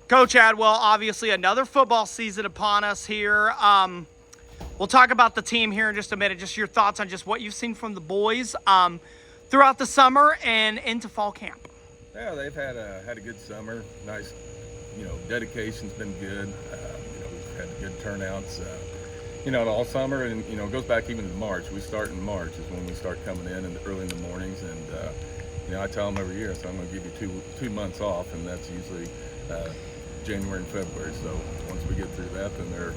Coach Adwell, obviously another football season upon us here. We'll talk about the team here in just a minute. Just your thoughts on just what you've seen from the boys throughout the summer and into fall camp. Yeah, they've had a good summer. Nice, dedication's been good. We've had good turnouts. All summer, and it goes back even to March. We start in March is when we start coming in early in the mornings, and I tell them every year, so I'm going to give you two months off, and that's usually January and February. So once we get through that, then they're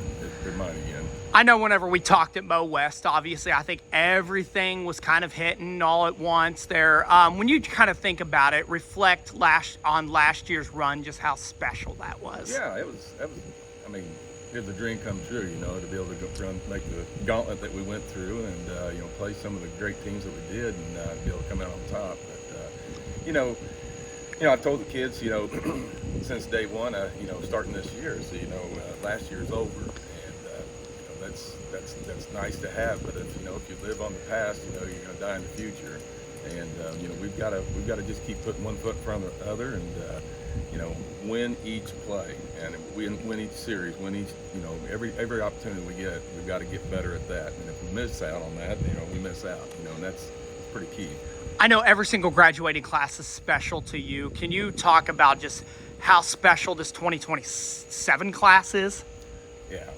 mine again. I know whenever we talked at Mo West, obviously I think everything was kind of hitting all at once there. When you kind of think about it, reflect on last year's run, just how special that was. Yeah, it was. I mean, it was a dream come true, to be able to go make the gauntlet that we went through, and play some of the great teams that we did, and be able to come out on top. But I've told the kids, since day one, starting this year, so last year's over, and that's nice to have. But if you live on the past, you're going to die in the future, and we've got to just keep putting one foot in front of the other, and win each play, and win each series, win each, every opportunity we get, we've got to get better at that. And if we miss out on that, we miss out, and that's pretty key. I know every single graduating class is special to you. Can you talk about just how special this 2027 class is? Yeah.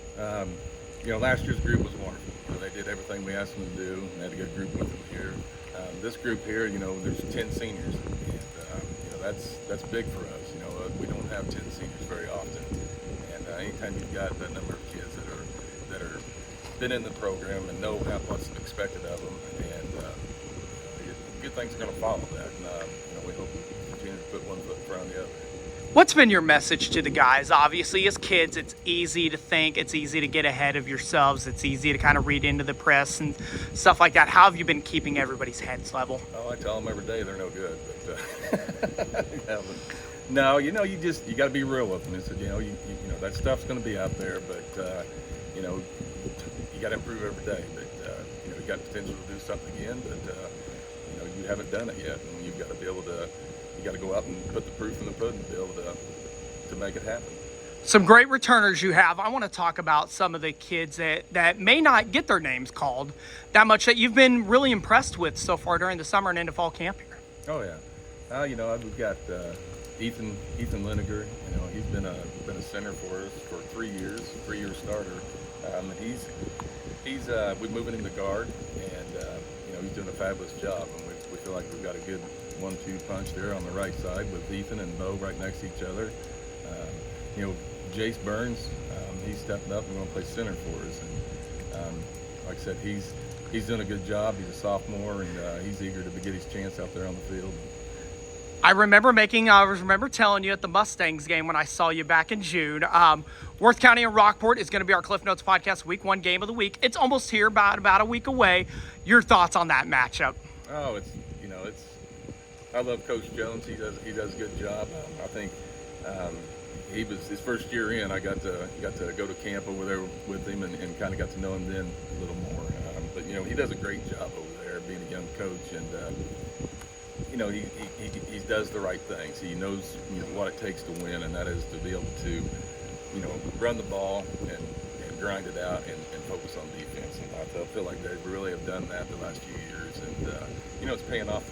Last year's group was wonderful. They did everything we asked them to do, and they had a good group with them here. This group here, there's 10 seniors, and that's big for us. We don't have 10 seniors very often, and anytime you've got that number of kids that are been in the program and know what's expected of them, and good things are going to follow that. And we hope we continue to put one foot in front of the other. What's been your message to the guys? Obviously, as kids, it's easy to think, it's easy to get ahead of yourselves, it's easy to kind of read into the press and stuff like that. How have you been keeping everybody's heads level? Oh, I tell them every day they're no good, but no, you got to be real with them. It's, that stuff's going to be out there, but you got to improve every day. But you got potential to do something again, but you haven't done it yet, and you've got to be able to. You got to go out and put the proof in the pudding to be able to make it happen. Some great returners you have. I want to talk about some of the kids that may not get their names called that much that you've been really impressed with so far during the summer and into fall camp here. Oh yeah, we've got Ethan Liniger. He's been a center for us for 3 years, 3-year starter. We're moving him to guard, and he's doing a fabulous job, and we feel like we've got a good 1-2 punch there on the right side with Ethan and Bo right next to each other. Jace Burns, he's stepping up and going to play center for us. And like I said, he's doing a good job. He's a sophomore, and he's eager to get his chance out there on the field. I remember telling you at the Mustangs game when I saw you back in June. Worth County and Rockport is going to be our Cliff Notes podcast week 1 game of the week. It's almost here, about a week away. Your thoughts on that matchup? Oh, it's I love Coach Jones. He does a good job. I think he was his first year in. I got to go to camp over there with him and kind of got to know him then a little more. But he does a great job over there being a young coach, and he does the right things. He knows what it takes to win, and that is to be able to run the ball and grind it out and focus on defense. And I feel like they really have done that the last few years, and it's paying off.